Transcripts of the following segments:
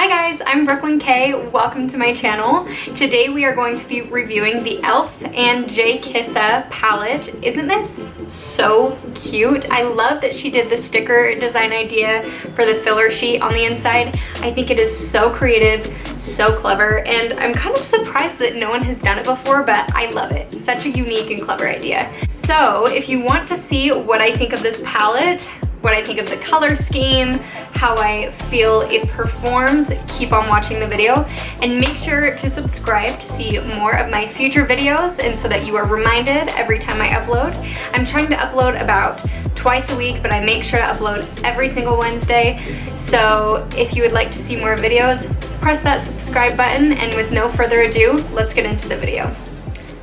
Hi guys, I'm Brooklyn K. Welcome to my channel. Today we are going to be reviewing the E.L.F. and Jkissa palette. Isn't this so cute? I love that she did the sticker design idea for the filler sheet on the inside. I think it is so creative, so clever, and I'm kind of surprised that no one has done it before, but I love it. Such a unique and clever idea. So if you want to see what I think of this palette, what I think of the color scheme, how I feel it performs, keep on watching the video, and make sure to subscribe to see more of my future videos and so that you are reminded every time I upload. I'm trying to upload about twice a week, but I make sure to upload every single Wednesday. So if you would like to see more videos, press that subscribe button, and with no further ado, let's get into the video.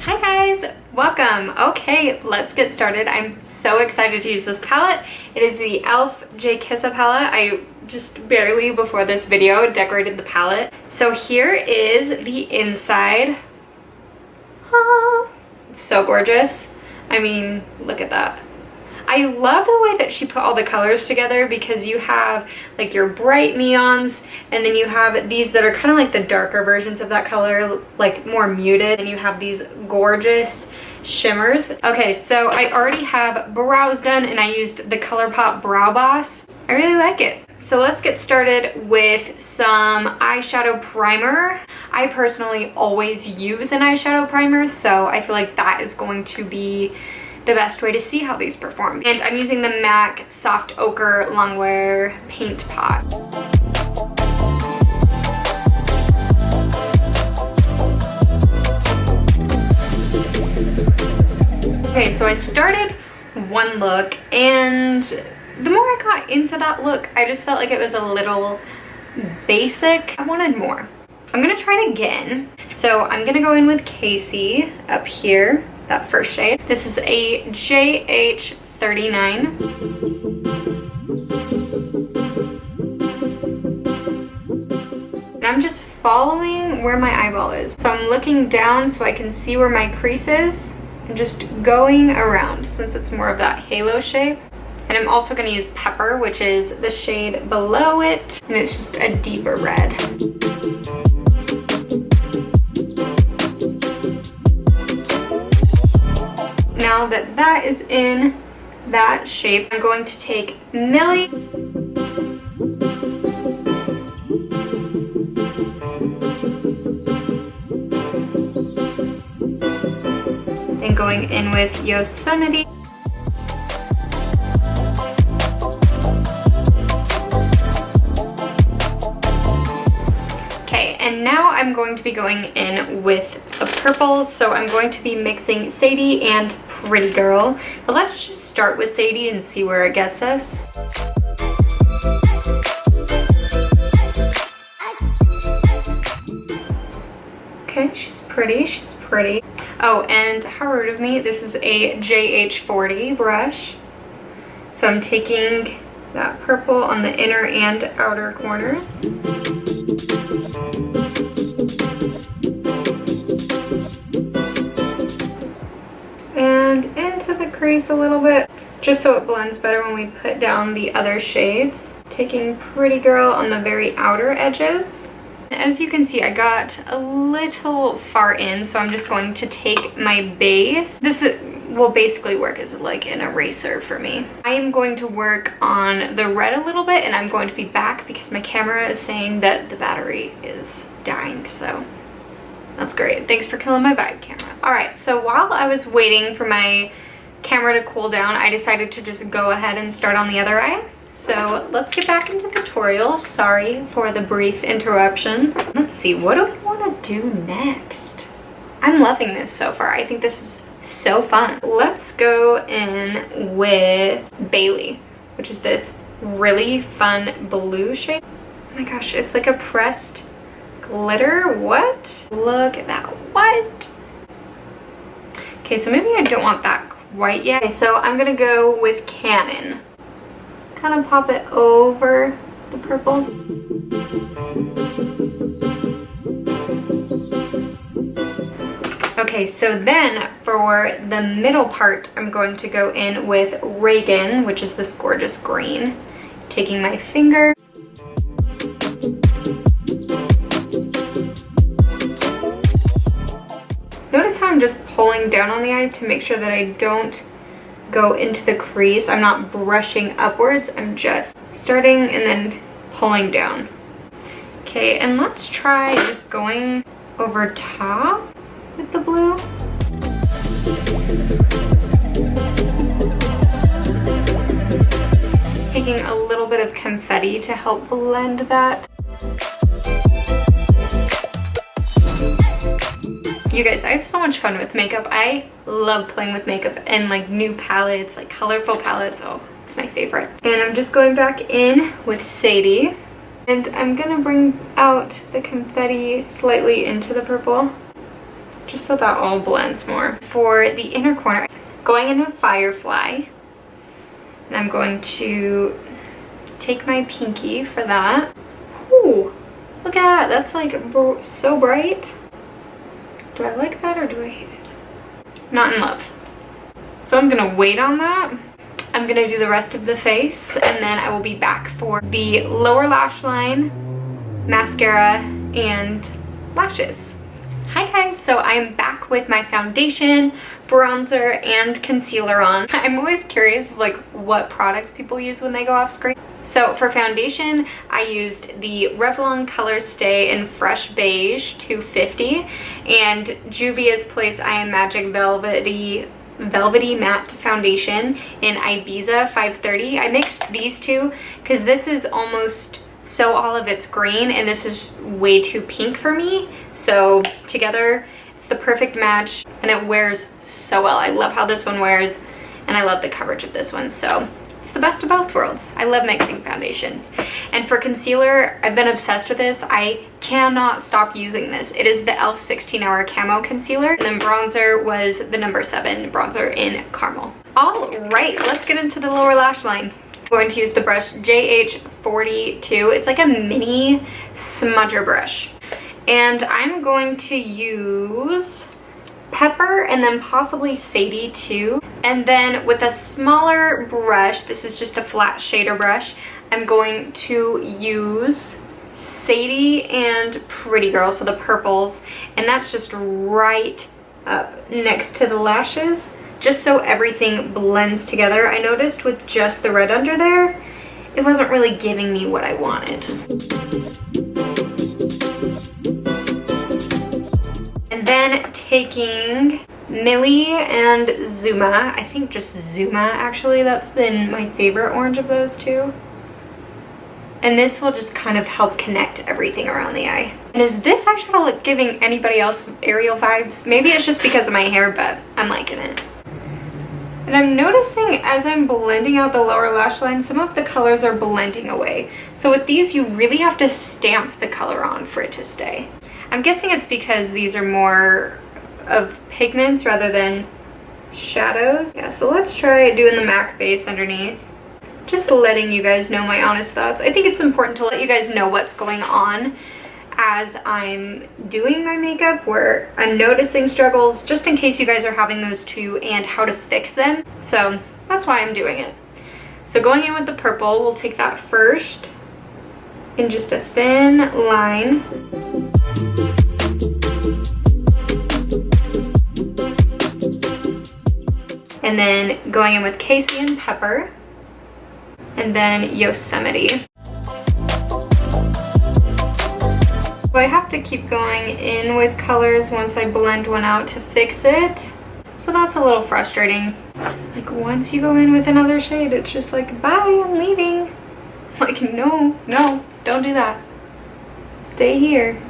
Hi guys, welcome. Okay, let's get started. I'm so excited to use this palette. It is the E.L.F. Jkissa palette. I just barely before this video decorated the palette. So here is the inside. Ah, it's so gorgeous. I mean, look at that. I love the way that she put all the colors together, because you have like your bright neons, and then you have these that are kind of like the darker versions of that color, like more muted, and you have these gorgeous shimmers. Okay, so I already have brows done, and I used the ColourPop Brow Boss. I really like it. So let's get started with some eyeshadow primer. I personally always use an eyeshadow primer, so I feel like that is going to be the best way to see how these perform. And I'm using the MAC Soft Ochre Longwear Paint Pot. Okay, so I started one look, and the more I got into that look, I just felt like it was a little basic. I wanted more. I'm gonna try it again. So I'm gonna go in with Casey up here, that first shade. This is a JH39. And I'm just following where my eyeball is. So I'm looking down so I can see where my crease is, and just going around, since it's more of that halo shape. And I'm also gonna use Pepper, which is the shade below it, and it's just a deeper red. Now that that is in that shape, I'm going to take Millie and going in with Yosemite. Okay, and now I'm going to be going in with a purple, so I'm going to be mixing Sadie and Pretty Girl. But let's just start with Sadie and see where it gets us. Okay, she's pretty, she's pretty. Oh, and how rude of me, this is a JH40 brush. So I'm taking that purple on the inner and outer corners. And into the crease a little bit, just so it blends better when we put down the other shades. Taking Pretty Girl on the very outer edges. As you can see, I got a little far in, so I'm just going to take my base. This will basically work as like an eraser for me. I am going to work on the red a little bit, and I'm going to be back because my camera is saying that the battery is dying, so that's great. Thanks for killing my vibe, camera. All right, so while I was waiting for my camera to cool down, I decided to just go ahead and start on the other eye. So let's get back into the tutorial. Sorry for the brief interruption. Let's see, what do we want to do next? I'm loving this so far. I think this is so fun. Let's go in with Bailey, which is this really fun blue shade. Oh my gosh, it's like a pressed glitter. What? Look at that. What? Okay, so maybe I don't want that quite yet. Okay, so I'm gonna go with Cannon. Kind of pop it over the purple. Okay, so then for the middle part, I'm going to go in with Reagan, which is this gorgeous green. Taking my finger pulling down on the eye to make sure that I don't go into the crease. I'm not brushing upwards, I'm just starting and then pulling down. Okay, and let's try just going over top with the blue. Taking a little bit of confetti to help blend that. You guys, I have so much fun with makeup. I love playing with makeup and like new palettes, like colorful palettes. Oh, it's my favorite. And I'm just going back in with Sadie. And I'm gonna bring out the confetti slightly into the purple, just so that all blends more. For the inner corner, going in with Firefly. And I'm going to take my pinky for that. Ooh, look at that, that's like so bright. Do I like that or do I hate it? Not in love. So I'm gonna wait on that. I'm gonna do the rest of the face and then I will be back for the lower lash line, mascara, and lashes. Hi guys, so I'm back with my foundation, bronzer, and concealer on. I'm always curious of like what products people use when they go off screen. So for foundation, I used the Revlon Colorstay in Fresh Beige 250 and Juvia's Place I Am Magic Velvety Matte Foundation in Ibiza 530. I mixed these two because this is almost so olive it's green and this is way too pink for me. So together it's the perfect match and it wears so well. I love how this one wears and I love the coverage of this one. So the best of both worlds. I love mixing foundations. And for concealer, I've been obsessed with this. I cannot stop using this. It is the E.L.F 16-Hour Camo Concealer. And then bronzer was the No. 7 bronzer in Caramel. All right, let's get into the lower lash line. I'm going to use the brush JH42. It's like a mini smudger brush. And I'm going to use Pepper and then possibly Sadie too. And then with a smaller brush, this is just a flat shader brush, I'm going to use Sadie and Pretty Girl, so the purples, and that's just right up next to the lashes, just so everything blends together. I noticed with just the red under there, it wasn't really giving me what I wanted. And then taking Millie and Zuma, I think just Zuma actually, that's been my favorite orange of those two. And this will just kind of help connect everything around the eye. And is this eyeshadow like giving anybody else Ariel vibes? Maybe it's just because of my hair, but I'm liking it. And I'm noticing as I'm blending out the lower lash line, some of the colors are blending away. So with these, you really have to stamp the color on for it to stay. I'm guessing it's because these are more of pigments rather than shadows. Yeah, so let's try doing the MAC base underneath. Just letting you guys know my honest thoughts. I think it's important to let you guys know what's going on as I'm doing my makeup, where I'm noticing struggles, just in case you guys are having those too, and how to fix them. So that's why I'm doing it. So going in with the purple, we'll take that first in just a thin line. And then going in with Casey and Pepper. And then Yosemite. So I have to keep going in with colors once I blend one out to fix it. So that's a little frustrating. Like once you go in with another shade, it's just like, bye, I'm leaving. Like, no, don't do that. Stay here.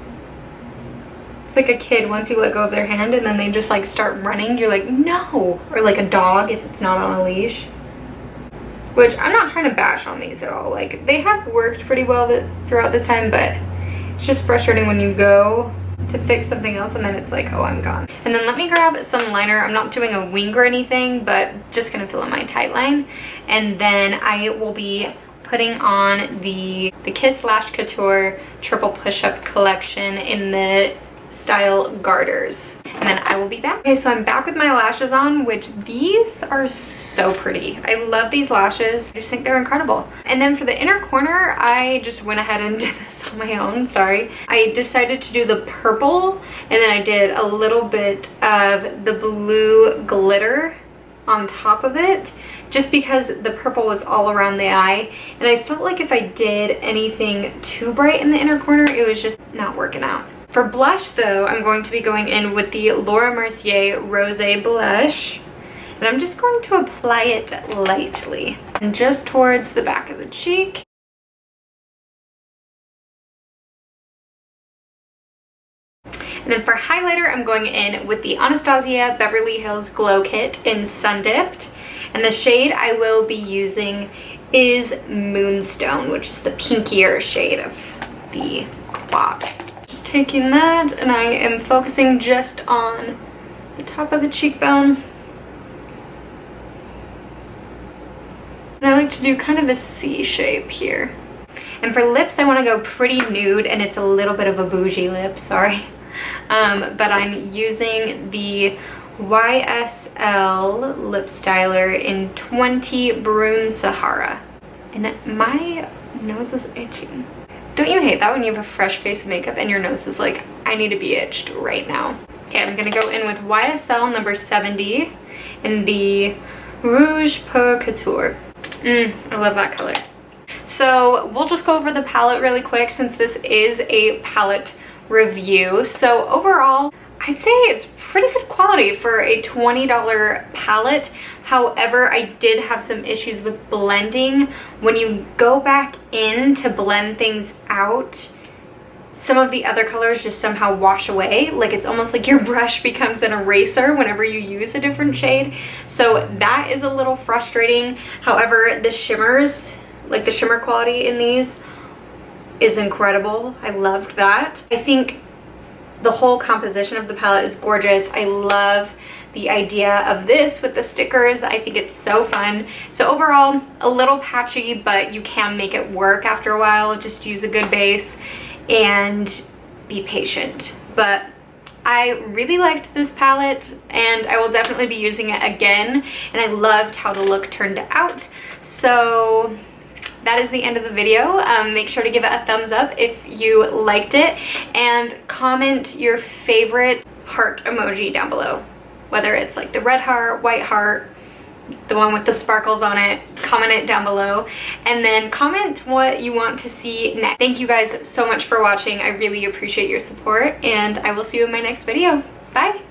It's like a kid, once you let go of their hand and then they just like start running, you're like, no. Or like a dog if it's not on a leash. Which I'm not trying to bash on these at all. Like, they have worked pretty well throughout this time, but it's just frustrating when you go to fix something else and then it's like, oh, I'm gone. And then let me grab some liner. I'm not doing a wing or anything, but just gonna fill in my tight line. And then I will be putting on the Kiss Lash Couture Triple Push-Up Collection in the style Garters. And then I will be back. Okay, so I'm back with my lashes on, which these are so pretty. I love these lashes. I just think they're incredible. And then for the inner corner, I just went ahead and did this on my own, sorry. I decided to do the purple, and then I did a little bit of the blue glitter on top of it, just because the purple was all around the eye, and I felt like if I did anything too bright in the inner corner, it was just not working out. For blush though, I'm going to be going in with the Laura Mercier Rosé Blush, and I'm just going to apply it lightly and just towards the back of the cheek. And then for highlighter, I'm going in with the Anastasia Beverly Hills Glow Kit in Sundipped, and the shade I will be using is Moonstone, which is the pinkier shade of the quad. Just taking that, and I am focusing just on the top of the cheekbone. And I like to do kind of a C shape here. And for lips, I want to go pretty nude, and it's a little bit of a bougie lip, sorry. But I'm using the YSL lip styler in 20 Brun Sahara. And my nose is itching. Don't you hate that when you have a fresh face of makeup and your nose is like, I need to be itched right now? Okay, I'm gonna go in with YSL number 70 in the Rouge pour Couture. I love that color. So we'll just go over the palette really quick since this is a palette review. So overall, I'd say it's pretty good quality for a $20 palette. However, I did have some issues with blending. When you go back in to blend things out, some of the other colors just somehow wash away. Like it's almost like your brush becomes an eraser whenever you use a different shade. So that is a little frustrating. However, the shimmers, like the shimmer quality in these is incredible. I loved that. I think the whole composition of the palette is gorgeous. I love the idea of this with the stickers. I think it's so fun. So overall, a little patchy, but you can make it work after a while. Just use a good base and be patient. But I really liked this palette, and I will definitely be using it again, and I loved how the look turned out. So that is the end of the video. Make sure to give it a thumbs up if you liked it, and comment your favorite heart emoji down below. Whether it's like the red heart, white heart, the one with the sparkles on it, comment it down below, and then comment what you want to see next. Thank you guys so much for watching. I really appreciate your support, and I will see you in my next video. Bye!